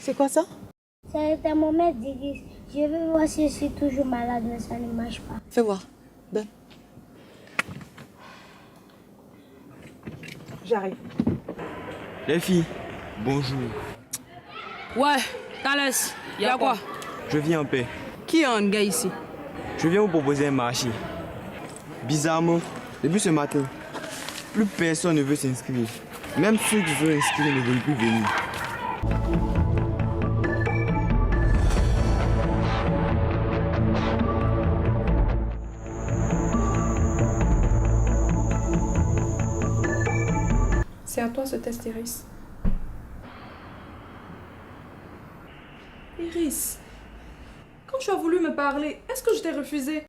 C'est quoi ça? C'est un thermomètre d'Iris. Je veux voir si je suis toujours malade, mais ça ne marche pas. Fais voir. Donne. J'arrive. Les filles, bonjour. Ouais, Thalès, y'a quoi? Je viens en paix. Qui est un gars ici? Je viens vous proposer un marché. Bizarrement, depuis ce matin, plus personne ne veut s'inscrire. Même ceux qui veulent inscrire ne veulent plus venir. C'est à toi ce test, Iris. Iris, quand tu as voulu me parler, est-ce que je t'ai refusé?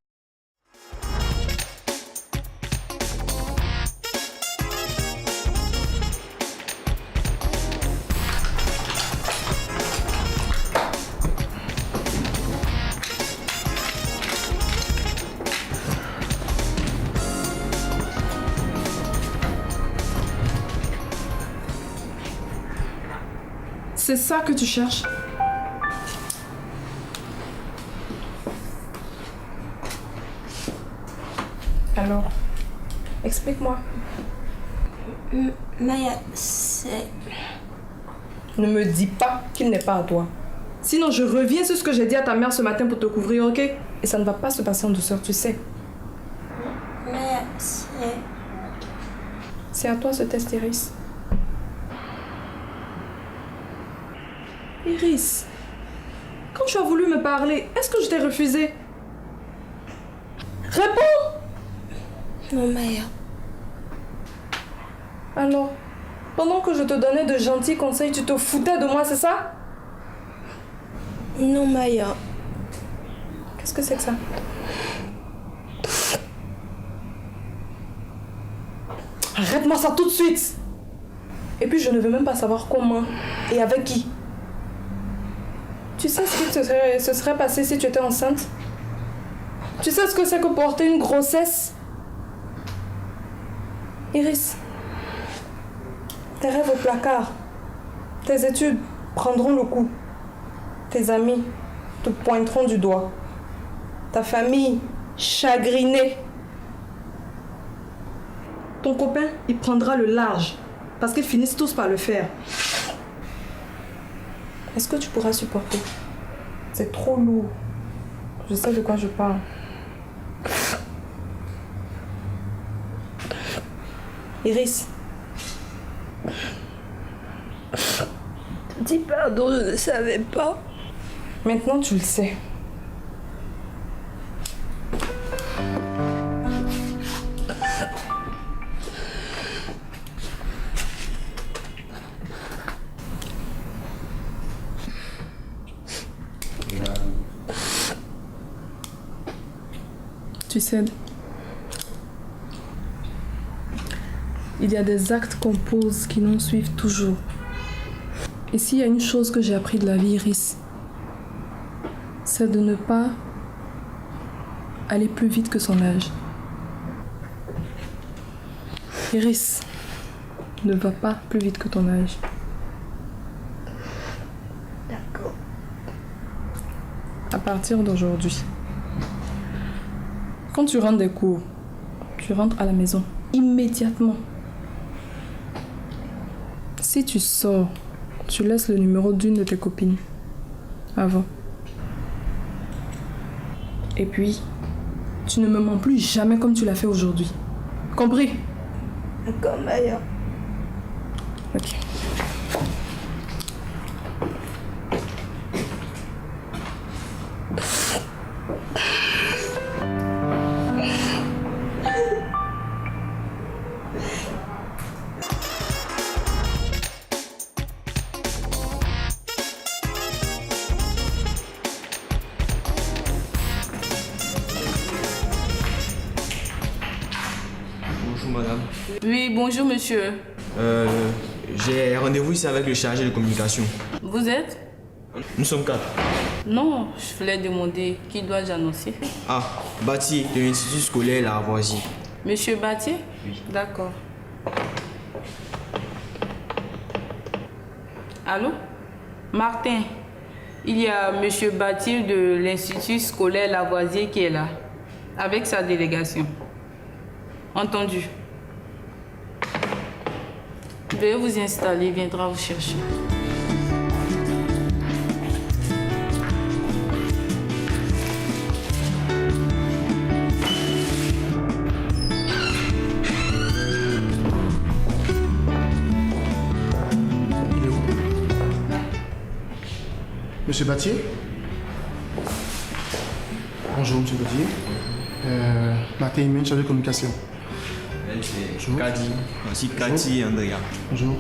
C'est ça que tu cherches? Alors, explique-moi. Maya, c'est... Ne me dis pas qu'il n'est pas à toi. Sinon, je reviens sur ce que j'ai dit à ta mère ce matin pour te couvrir, ok? Et ça ne va pas se passer en douceur, tu sais. Maya, C'est à toi ce test, Iris. Iris, quand tu as voulu me parler, est-ce que je t'ai refusé? Réponds! Non, Maya. Alors, pendant que je te donnais de gentils conseils, tu te foutais de moi, c'est ça? Non, Maya. Qu'est-ce que c'est que ça? Arrête-moi ça tout de suite! Et puis je ne veux même pas savoir comment et avec qui. Tu sais ce qui se serait passé si tu étais enceinte? Tu sais ce que c'est que porter une grossesse? Iris, tes rêves au placard, tes études prendront le coup, tes amis te pointeront du doigt, ta famille chagrinée. Ton copain, il prendra le large parce qu'ils finissent tous par le faire. Est-ce que tu pourras supporter? C'est trop lourd. Je sais de quoi je parle. Iris. Dis pardon, je ne savais pas. Maintenant, tu le sais. Tu sais, il y a des actes qu'on pose qui nous suivent toujours. Et s'il y a une chose que j'ai appris de la vie, Iris, c'est de ne pas aller plus vite que son âge. Iris, ne va pas plus vite que ton âge. D'accord. À partir d'aujourd'hui, quand tu rentres des cours, tu rentres à la maison immédiatement. Si tu sors, tu laisses le numéro d'une de tes copines avant. Et puis, tu ne me mens plus jamais comme tu l'as fait aujourd'hui. Compris? D'accord, Maya. Ok. Bonjour madame. Oui, bonjour monsieur. J'ai rendez-vous ici avec le chargé de communication. Vous êtes? Nous sommes 4. Non, je voulais demander qui dois-je annoncer? Ah, Bati de l'Institut scolaire Lavoisier. Monsieur Battier? Oui. D'accord. Allô? Martin, il y a M. Bathilde de l'Institut scolaire Lavoisier qui est là, avec sa délégation. Entendu. Veuillez vous installer, il viendra vous chercher. Monsieur Battier? Bonjour, monsieur Battier. Martin Humaine, chargé de communication. Elle, c'est Bonjour. Kadi. Ainsi Kati et Andrea. Bonjour.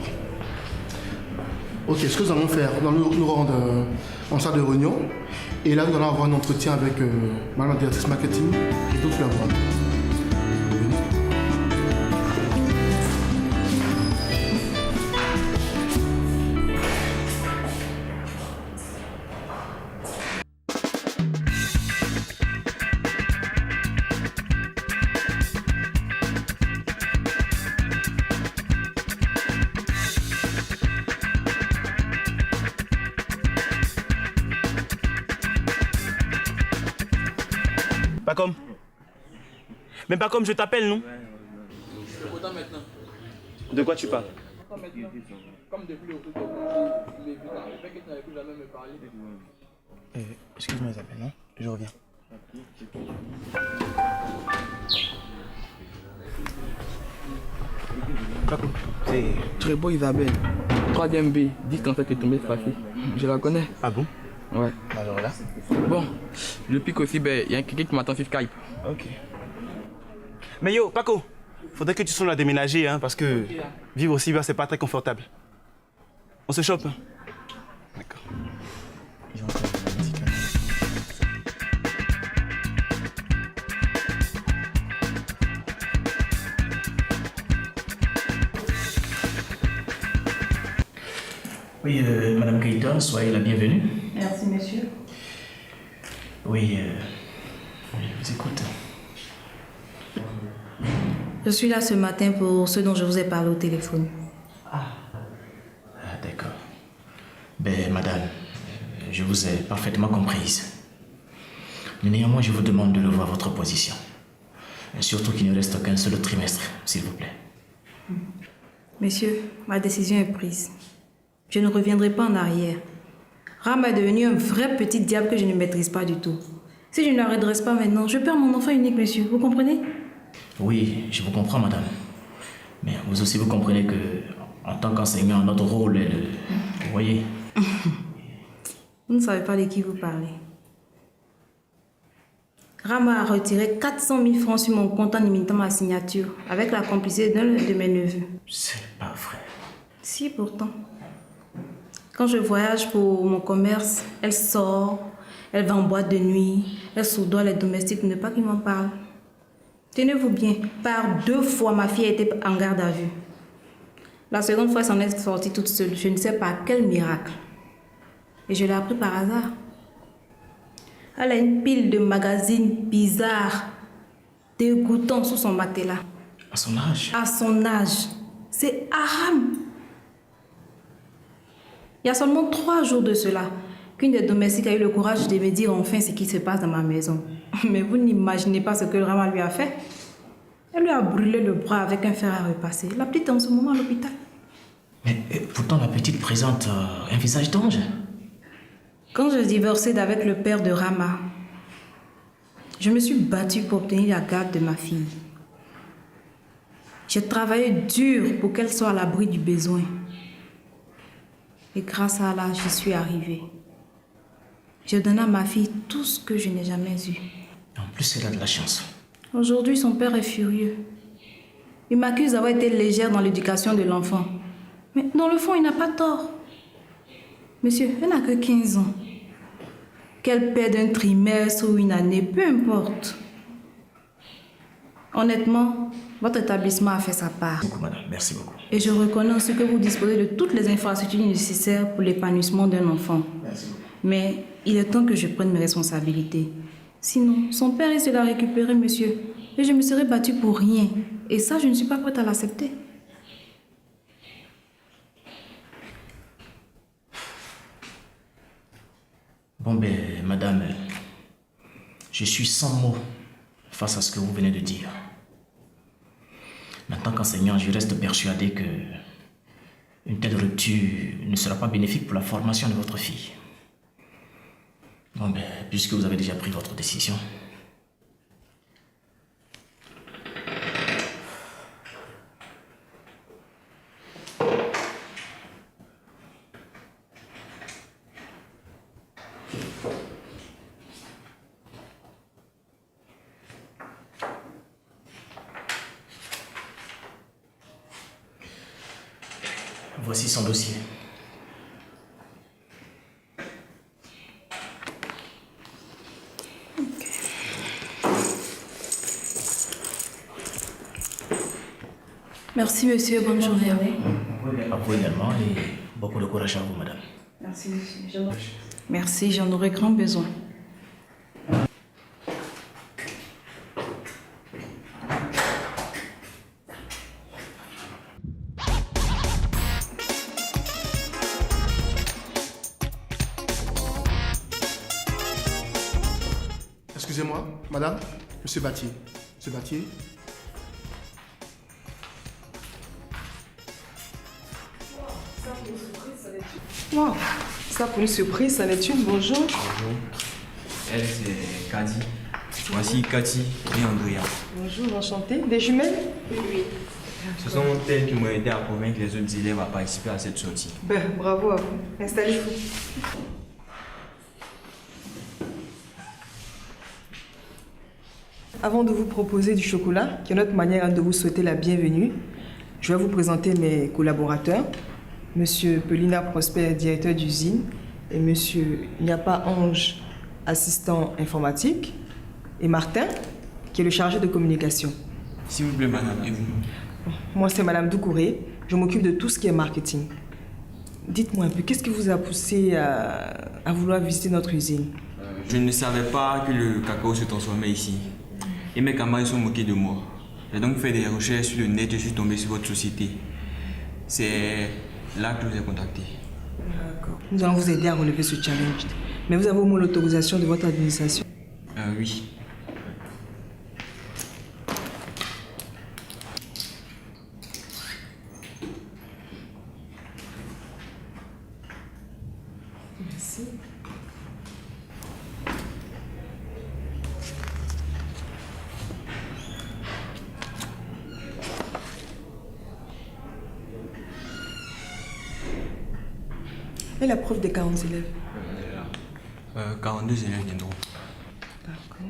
Ok, ce que nous allons faire, nous allons nous rendre en salle de réunion. Et là, nous allons avoir un entretien avec madame la directrice marketing et d'autres collaborateurs. Pas comme. Mais pas comme je t'appelle, non? C'est autant maintenant. De quoi tu parles? Autant maintenant. Comme depuis le retour de je l'ai vu là. Le fait que tu n'avais plus jamais me parler. Excuse-moi Isabelle, non? Je reviens. Pas comme. C'est... Très beau Isabelle. 3ème B, dit qu'en fait tu es tombé facile. Je la connais. Ah bon? Ouais. Alors là? Bon, je pique aussi, ben, il y a quelqu'un qui m'attend sur Skype. Ok. Mais yo, Paco, faudrait que tu sois à déménager, hein, parce que vivre aussi bas, c'est pas très confortable. On se chope, hein? D'accord. Ils ont encore un petit calme. Oui, Madame Keïta, soyez la bienvenue. Merci, monsieur. Oui, je vous écoute. Je suis là ce matin pour ce dont je vous ai parlé au téléphone. Ah, d'accord. Ben, madame, je vous ai parfaitement comprise. Mais néanmoins, je vous demande de revoir votre position. Et surtout qu'il ne reste qu'un seul trimestre, s'il vous plaît. Monsieur, ma décision est prise. Je ne reviendrai pas en arrière. Ram est devenu un vrai petit diable que je ne maîtrise pas du tout. Si je ne la redresse pas maintenant, je perds mon enfant unique, monsieur. Vous comprenez? Oui, je vous comprends, madame. Mais vous aussi, vous comprenez que, en tant qu'enseignant, notre rôle est de... Vous voyez? Vous ne savez pas de qui vous parlez. Rama a retiré 400 000 francs sur mon compte en imitant ma signature, avec la complicité d'un de mes neveux. C'est pas vrai. Si, pourtant. Quand je voyage pour mon commerce, elle sort, elle va en boîte de nuit, elle soudoie les domestiques pour ne pas qu'ils m'en parlent. Tenez-vous bien, par 2 fois, ma fille a été en garde à vue. La seconde fois, elle s'en est sortie toute seule. Je ne sais pas quel miracle. Et je l'ai appris par hasard. Elle a une pile de magazines bizarres, dégoûtants sous son matelas. À son âge? À son âge. C'est haram. Il y a seulement 3 jours de cela qu'une des domestiques a eu le courage de me dire enfin ce qui se passe dans ma maison. Mais vous n'imaginez pas ce que Rama lui a fait. Elle lui a brûlé le bras avec un fer à repasser. La petite est en ce moment à l'hôpital. Mais pourtant, la petite présente un visage d'ange. Quand je divorçais d'avec le père de Rama, je me suis battue pour obtenir la garde de ma fille. J'ai travaillé dur pour qu'elle soit à l'abri du besoin. Et grâce à Allah, j'y suis arrivée. J'ai donné à ma fille tout ce que je n'ai jamais eu. En plus, elle a de la chance. Aujourd'hui, son père est furieux. Il m'accuse d'avoir été légère dans l'éducation de l'enfant. Mais dans le fond, il n'a pas tort. Monsieur, elle n'a que 15 ans. Qu'elle perde un trimestre ou une année, peu importe. Honnêtement, votre établissement a fait sa part. Beaucoup, madame. Merci beaucoup. Et je reconnais aussi que vous disposez de toutes les infrastructures nécessaires pour l'épanouissement d'un enfant. Merci beaucoup. Mais il est temps que je prenne mes responsabilités. Sinon, son père risque de la récupérer, monsieur. Et je me serais battue pour rien. Et ça, je ne suis pas prête à l'accepter. Bon ben, madame, je suis sans mots face à ce que vous venez de dire. En tant qu'enseignant, je reste persuadé que une telle rupture ne sera pas bénéfique pour la formation de votre fille. Bon ben, puisque vous avez déjà pris votre décision. Voici son dossier. Merci monsieur, bonne journée. À vous également et beaucoup de courage à vous, madame. Merci monsieur. Merci, j'en aurai grand besoin. Excusez-moi, madame, monsieur Battier. Monsieur Battier. Wow, ça pour une surprise, ça n'est une. Bonjour. Bonjour. Elle, c'est Kadi. Voici Cathy et Andrea. Bonjour, enchanté. Des jumelles? Ce sont elles qui m'ont aidé à convaincre les autres élèves à participer à cette sortie. Ben, bravo à vous. Installez-vous. Avant de vous proposer du chocolat, qui est notre manière de vous souhaiter la bienvenue, je vais vous présenter mes collaborateurs. Monsieur Pelina Prosper, directeur d'usine, et Monsieur Niapa Ange, assistant informatique, et Martin, qui est le chargé de communication. S'il vous plaît, madame, et vous? Moi, c'est Madame Doucouré. Je m'occupe de tout ce qui est marketing. Dites-moi un peu, qu'est-ce qui vous a poussé à vouloir visiter notre usine? Je ne savais pas que le cacao se transformait ici. Et mes camarades sont moqués de moi. J'ai donc fait des recherches sur le net et je suis tombé sur votre société. C'est là que je vous ai contacté. D'accord. Nous allons vous aider à relever ce challenge. Mais vous avez au moins l'autorisation de votre administration? Oui. Merci. Et la preuve des 40 élèves? 42 élèves viendront. D'accord.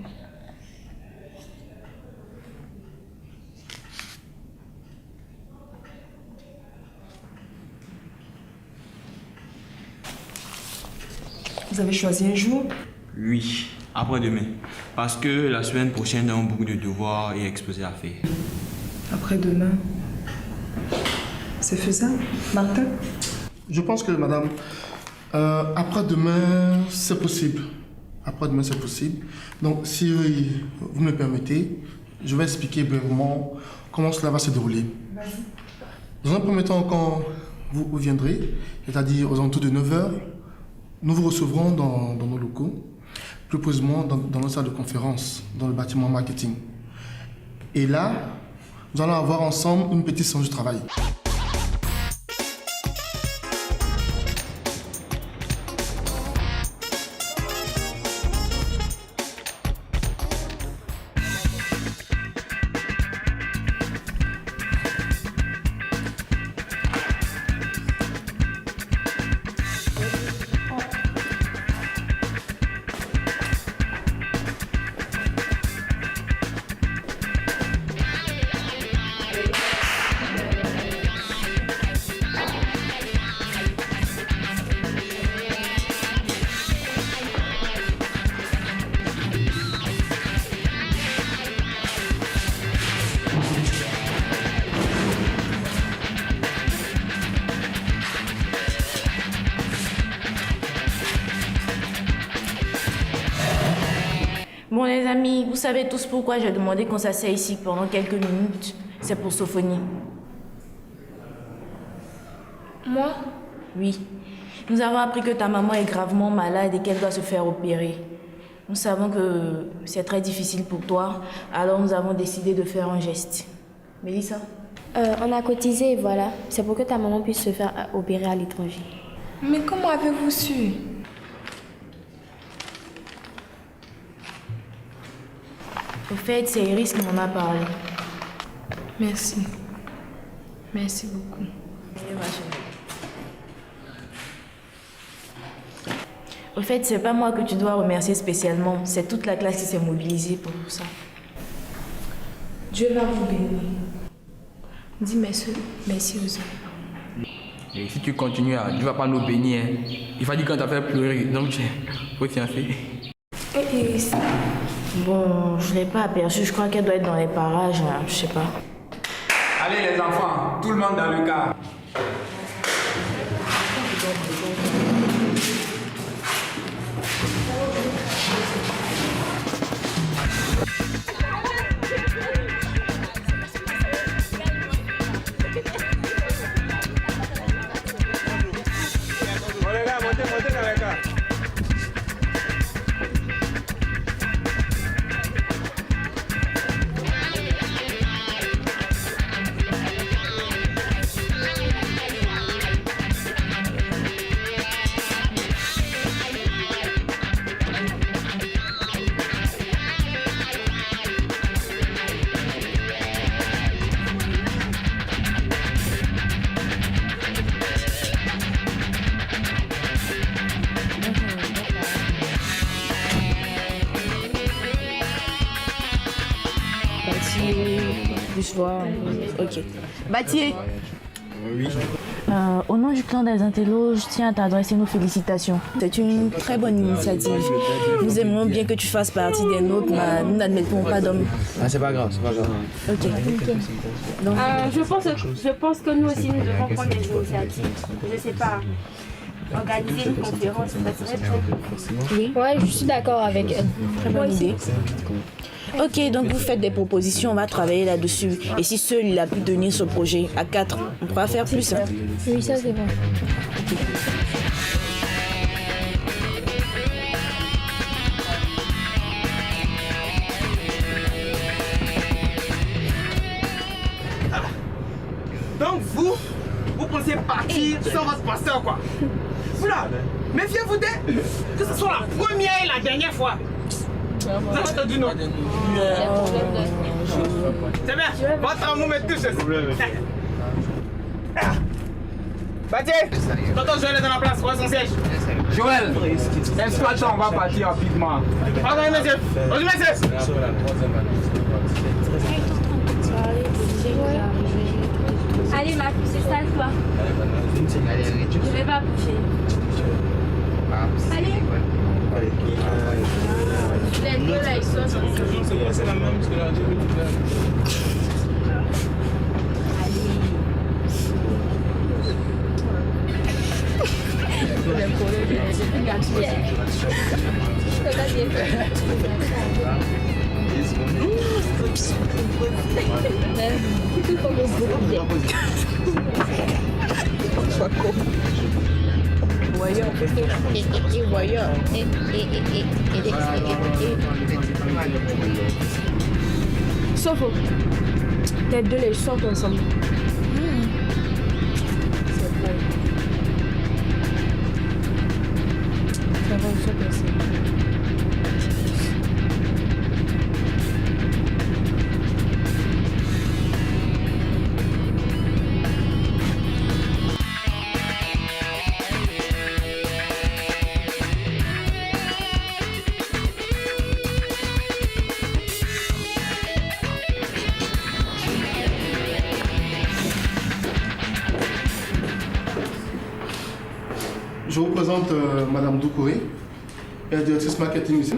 Vous avez choisi un jour? Oui, après-demain. Parce que la semaine prochaine, nous avons beaucoup de devoirs et exposés à faire. Après-demain. C'est faisable? Martin? Je pense que, madame, après-demain, c'est possible. Après-demain, c'est possible. Donc, si vous me permettez, je vais expliquer brièvement comment cela va se dérouler. Dans un premier temps, quand vous viendrez, c'est-à-dire aux alentours de 9h, nous vous recevrons dans nos locaux, plus précisément dans notre salle de conférence, dans le bâtiment marketing. Et là, nous allons avoir ensemble une petite séance de travail. Bon les amis, vous savez tous pourquoi j'ai demandé qu'on s'assied ici pendant quelques minutes. C'est pour Sophonie. Moi? Oui. Nous avons appris que ta maman est gravement malade et qu'elle doit se faire opérer. Nous savons que c'est très difficile pour toi, alors nous avons décidé de faire un geste. Mélissa? On a cotisé et voilà. C'est pour que ta maman puisse se faire opérer à l'étranger. Mais comment avez-vous su? Au fait, c'est Iris qui m'en a parlé. Merci. Merci beaucoup. Au fait, c'est pas moi que tu dois remercier spécialement, c'est toute la classe qui s'est mobilisée pour ça. Dieu va vous bénir. Dis merci aux autres. Et si tu continues, Dieu va pas nous bénir. Hein. Il va dire quand t'as fait pleurer, donc faut t'y en faire. Et Iris? Bon, je l'ai pas aperçue, je crois qu'elle doit être dans les parages, hein, je sais pas. Allez les enfants, tout le monde dans le car. Ok. Bâtier. Oui. Au nom du clan des Intellos, je tiens à t'adresser nos félicitations. C'est une très bonne initiative. Nous aimerions bien que tu fasses partie des nôtres, mais nous n'admettons pas d'hommes. Ah, c'est pas grave, c'est pas grave. Ok. Donc, Je pense que nous aussi, nous devons prendre des initiatives. Je sais pas. Organiser une conférence, ça serait très bien. Ouais, je suis d'accord avec elle. très bonne idée. Ok, donc vous faites des propositions, on va travailler là-dessus. Et si seul il a pu tenir ce projet à 4, on pourra faire plus. Hein. Oui, ça c'est bon. Donc vous pensez partir sans votre pasteur quoi. Vous là, méfiez-vous d'elle, que ce soit la première et la dernière fois. Vous avez entendu non? C'est bien, votre amour me touche. Bâtier, tonton Joël est dans la place, où est son siège? Joël, est-ce que on va partir rapidement? Pardon monsieur, bonjour monsieur. Allez, ma puce, installe-toi. Je vais pas bouger. Allez. Les deux là, ils sont. C'est la même que là, Sauf les deux les sortent ensemble. C'est vrai. Ça va se passer. Je vous présente Madame Doucouré, elle est directrice marketing ici.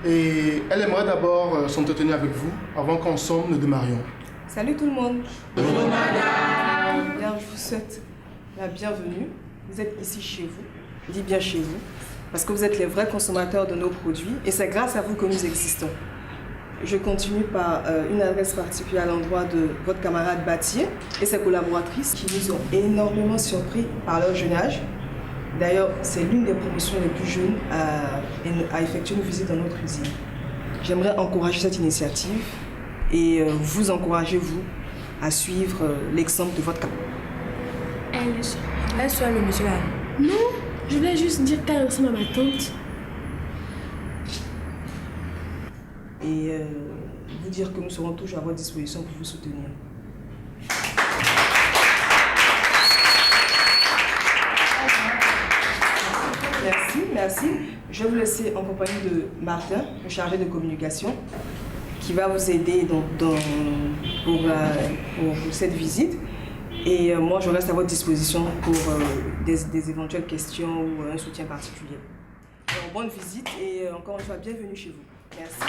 Et elle aimerait d'abord s'entretenir avec vous avant qu'ensemble nous démarrions. Salut tout le monde. Bonjour madame. Bien, je vous souhaite la bienvenue. Vous êtes ici chez vous. Je dis bien chez vous. Parce que vous êtes les vrais consommateurs de nos produits et c'est grâce à vous que nous existons. Je continue par une adresse particulière à l'endroit de votre camarade Bâtier et ses collaboratrices qui nous ont énormément surpris par leur jeune âge. D'ailleurs, c'est l'une des promotions les plus jeunes à effectuer une visite dans notre usine. J'aimerais encourager cette initiative et vous encourager, vous, à suivre l'exemple de votre camarade. Elle soit le monsieur là. Non, je voulais juste dire qu'elle ressemble à ma tante. Et vous dire que nous serons toujours à votre disposition pour vous soutenir. Merci, merci. Je vais vous laisser en compagnie de Martin, le chargé de communication, qui va vous aider pour cette visite. Et moi, je reste à votre disposition pour des éventuelles questions ou un soutien particulier. Alors, bonne visite et encore une fois, bienvenue chez vous. Merci.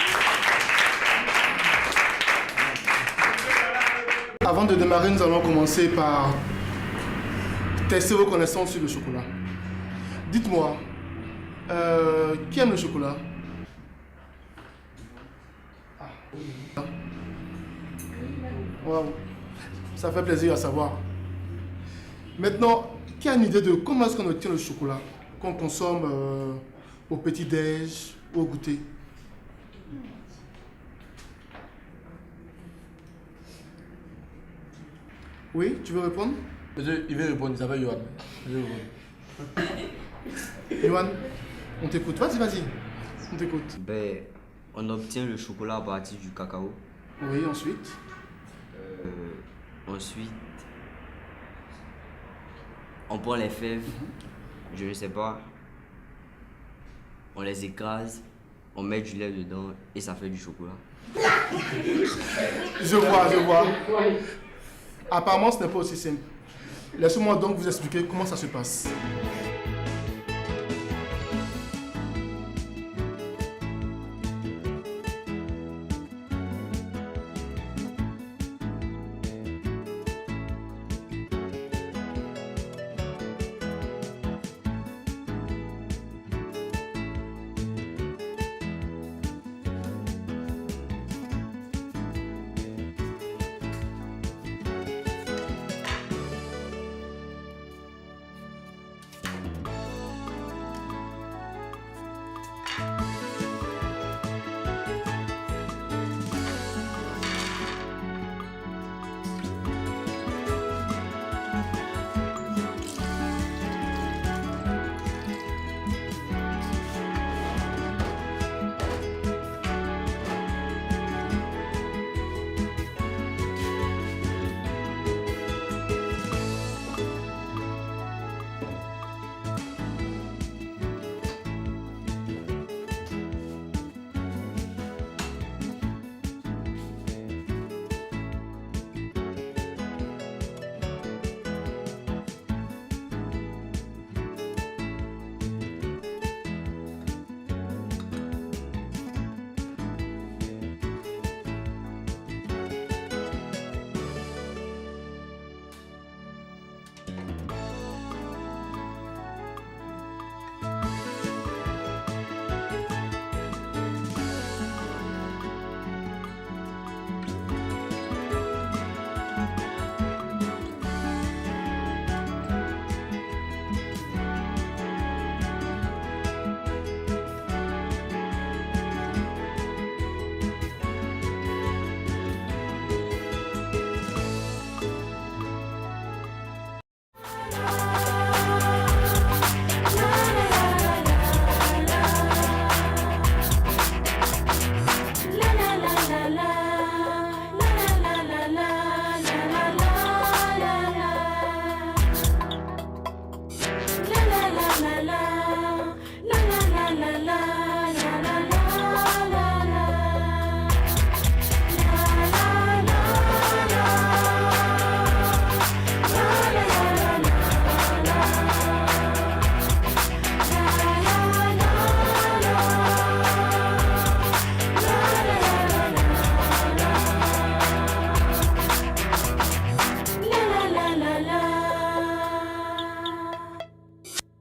Avant de démarrer, nous allons commencer par tester vos connaissances sur le chocolat. Dites-moi, qui aime le chocolat? Waouh, ça fait plaisir à savoir. Maintenant, qui a une idée de comment est-ce qu'on obtient le chocolat qu'on consomme au petit-déj ou au goûter? Oui, tu veux répondre? Il veut répondre, il s'appelle Yohan. Yohan, on t'écoute. Vas-y, on t'écoute. Ben, on obtient le chocolat à partir du cacao. Oui, ensuite? Ensuite, on prend les fèves, je ne sais pas, on les écrase, on met du lait dedans et ça fait du chocolat. Je vois. Apparemment, ce n'est pas aussi simple. Laissez-moi donc vous expliquer comment ça se passe.